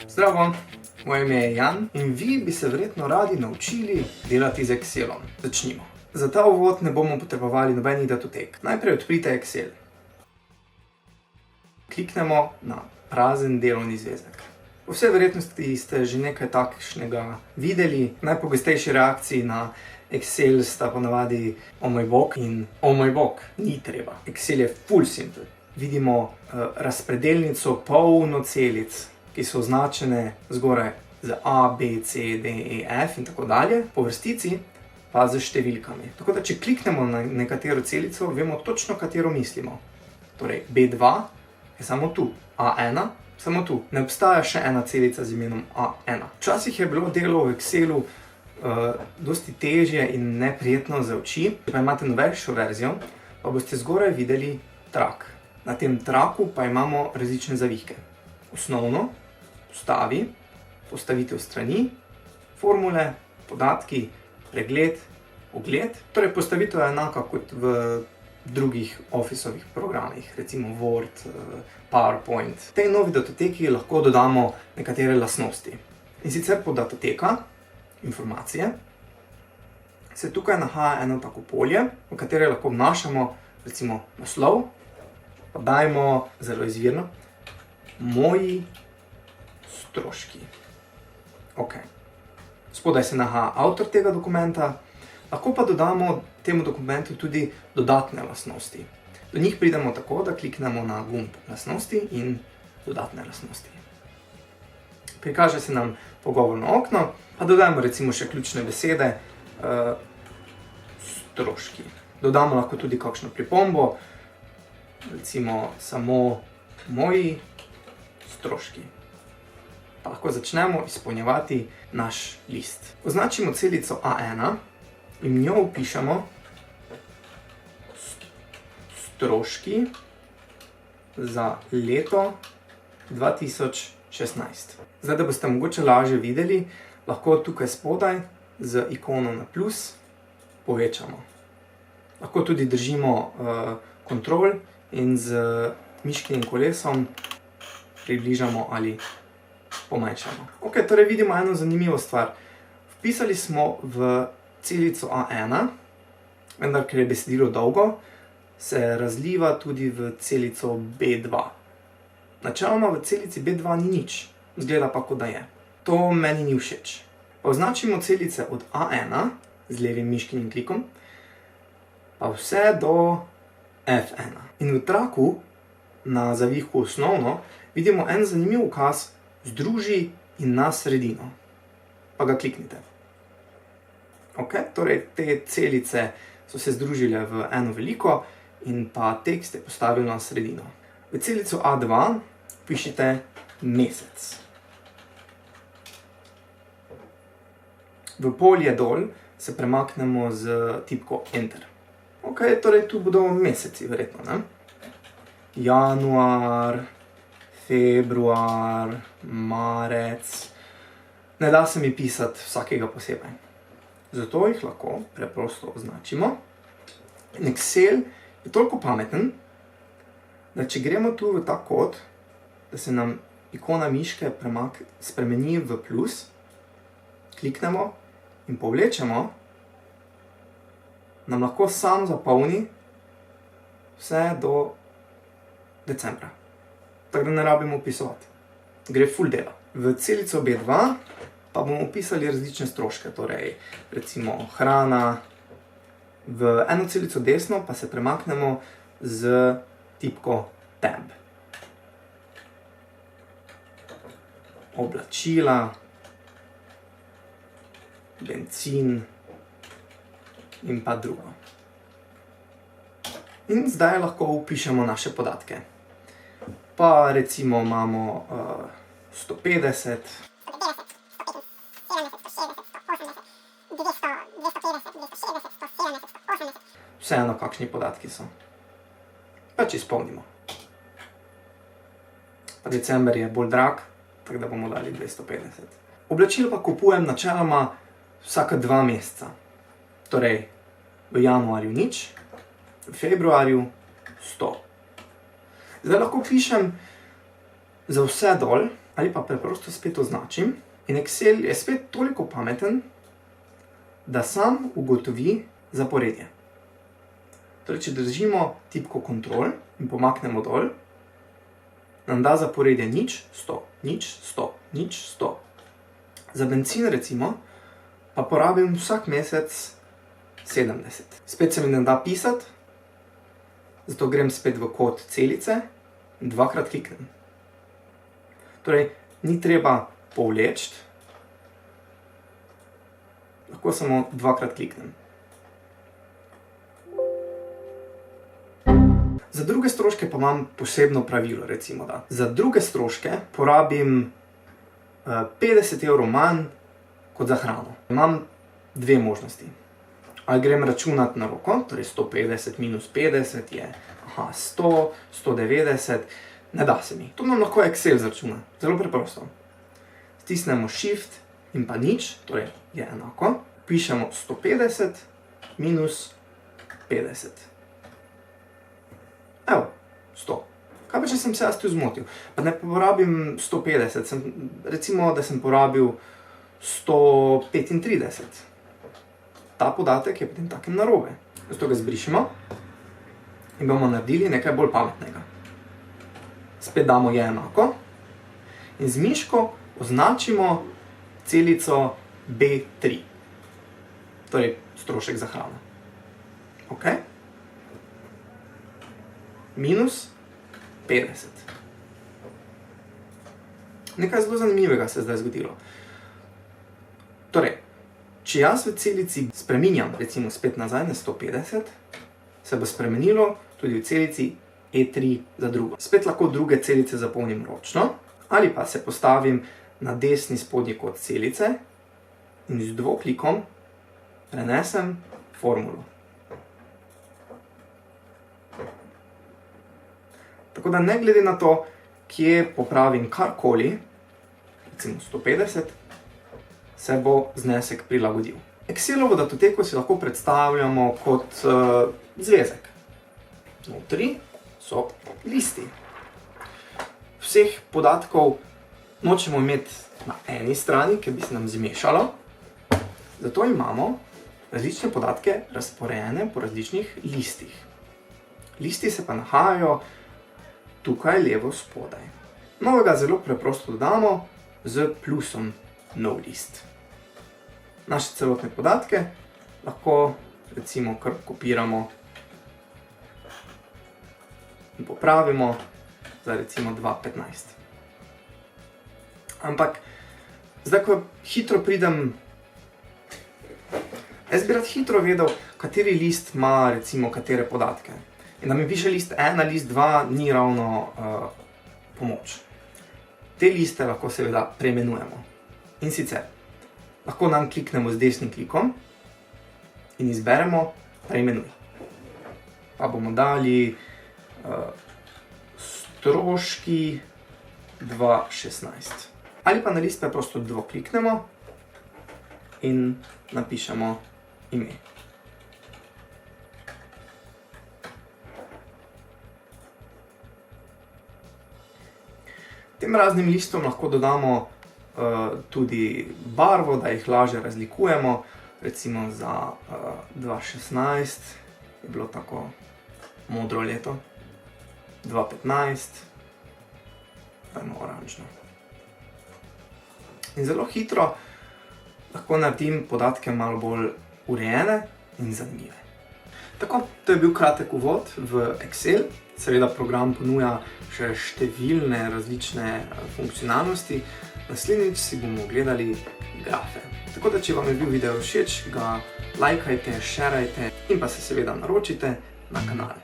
Zdravo, moje ime je Jan in vi bi se verjetno radi naučili delati z Excelom. Začnimo. Za ta uvod ne bomo potrebovali nobenih datotek. Najprej odprite Excel. Kliknemo na prazen delovni zvezek. Po vsej verjetnosti ste že nekaj takšnega videli. Najpogostejši reakciji na Excel sta ponavadi "o moj bog" in "o moj bog, ni treba". Excel je ful simple. Vidimo razpredelnico polno celic, ki so označene zgoraj z A, B, C, D, E, F in tako dalje, po vrstici pa z številkami. Tako da, če kliknemo na nekatero celico, vemo točno, katero mislimo. Torej, B2 je samo tu, A1 samo tu. Ne obstaja še ena celica z imenom A1. Včasih je bilo delo v Excelu dosti težje in neprijetno za oči. Če pa imate novejšo verzijo, pa boste zgoraj videli trak. Na tem traku pa imamo različne zavihke. Osnovno, postavi, postavitev strani, formule, podatki, pregled, ogled. Torej, postavitev je enaka kot v drugih Officeovih programih, recimo Word, PowerPoint. V tej novi datoteki lahko dodamo nekatere lastnosti. In sicer pod datoteka, informacije, se tukaj nahaja eno tako polje, v katere lahko vnašamo recimo naslov, pa dajmo zelo izvirno moji stroški. Ok. Spodaj se nahaja avtor tega dokumenta, lahko pa dodamo temu dokumentu tudi dodatne lastnosti. Do njih pridemo tako, da kliknemo na gumb lastnosti in dodatne lastnosti. Prikaže se nam pogovorno okno, pa dodajmo recimo še ključne besede, stroški. Dodamo lahko tudi kakšno pripombo, recimo samo moji stroški. Pa lahko začnemo izpolnjevati naš list. Označimo celico A1 in v njo vpišemo stroški za leto 2016. Zdaj, da boste mogoče lažje videli, lahko tukaj spodaj z ikono na plus povečamo. Lahko tudi držimo Ctrl in z miškinim kolesom približamo ali pomanjšamo. Ok, torej vidimo eno zanimivo stvar. Vpisali smo v celico A1, vendar ker je besedilo dolgo, se razliva tudi v celico B2. Načeloma v celici B2 ni nič, izgleda pa, kot da je. To meni ni všeč. Pa označimo celice od A1 z levim miškinim klikom, pa vse do F1. In v traku na zavihku osnovno vidimo en zanimiv ukaz združi in na sredino. Pa ga kliknite. Ok, torej te celice so se združile v eno veliko in pa tekst je postavil na sredino. V celico A2 pišite mesec. V polje dol se premaknemo z tipko Enter. Ok, torej tu bodo meseci, verjetno, ne? Januar, februar, marec. Ne da se mi pisati vsakega posebej. Zato jih lahko preprosto označimo. In Excel je toliko pameten, da če gremo tu v ta kod, da se nam ikona miške spremeni v plus, kliknemo in povlečemo, nam lahko sam zapolni vse do decembra. Tako da ne rabimo vpisovati. Gre ful dela. V celico B2 pa bomo vpisali različne stroške, torej recimo hrana. V eno celico desno pa se premaknemo z tipko Tab. Oblačila, bencin in pa drugo. In zdaj lahko vpišemo naše podatke. Pa recimo imamo 150, vseeno kakšni podatki so. Pač izpolnimo. Pa december je bolj drag, tako da bomo dali 250. Oblačilo pa kupujem načeloma vsaka 2 meseca. Torej, v januarju nič, v februarju 100. Zdaj lahko pišem za vse dol, ali pa preprosto spet označim. In Excel je spet toliko pameten, da sam ugotovi zaporedje. Torej, če držimo tipko Ctrl in pomaknemo dol, nam da zaporedje 0, 100, 0, 100, 0, 100. Za bencin recimo pa porabim vsak mesec 70. Spet se mi ne da pisati, zato grem spet v kod celice in dvakrat kliknem. Torej, ni treba povleči, lahko samo dvakrat kliknem. Za druge stroške pa imam posebno pravilo, recimo da. Za druge stroške porabim 50 € manj kot za hrano. Imam dve možnosti. Ali grem računati na roko, torej 150 minus 50 je 100, 190, ne da se mi. To nam lahko Excel zračuna, zelo preprosto. Stisnemo Shift in pa nič, torej je enako. Pišemo 150 minus 50. Evo, 100. Kaj pa, če sem se jaz tu zmotil? Pa ne porabim 150, recimo, da sem porabil 135. Ta podatek je potem takem narobe. Zato ga zbrišemo in bomo naredili nekaj bolj pametnega. Spet damo je enako in z miško označimo celico B3. Torej, strošek za hrano. Ok? Minus 50. Nekaj zelo zanimivega se je zdaj zgodilo. Torej, če jaz v celici spreminjam, recimo spet nazaj na 150, se bo spremenilo tudi v celici E3 za drugo. Spet lahko druge celice zapolnim ročno, ali pa se postavim na desni spodnji kot celice in z dvoklikom prenesem formulo. Tako da ne glede na to, kje popravim karkoli, recimo 150, se bo znesek prilagodil. Excelovo datoteko si lahko predstavljamo kot zvezek. Notri so listi. Vseh podatkov nočemo imeti na eni strani, ker bi se nam zmešalo. Zato imamo različne podatke razporejene po različnih listih. Listi se pa nahajajo tukaj levo spodaj. Novega zelo preprosto dodamo z plusom nov list. Naše celotne podatke lahko recimo kar kopiramo in popravimo za recimo 2.15. Ampak zdaj, ko hitro pridem, jaz bi rad hitro vedel, kateri list ima recimo katere podatke. In da mi piše list 1, list 2 ni ravno pomoč. Te liste lahko seveda preimenujemo. In sicer, lahko nam kliknemo z desnim klikom in izberemo preimenuj. Pa bomo dali stroški 2.16. Ali pa na list preprosto dvokliknemo in napišemo ime. Tem raznim listom lahko dodamo tudi barvo, da jih lažje razlikujemo. Recimo za 2016 je bilo tako modro leto, 2015 pa je oranžno. In zelo hitro lahko naredim podatke malo bolj urejene in zanimive. Tako, to je bil kratek uvod v Excel. Seveda program ponuja še številne različne funkcionalnosti. Naslednjič si bomo ogledali grafe. Tako da, če vam je bil video všeč, ga lajkajte, šerajte in pa se seveda naročite na kanal.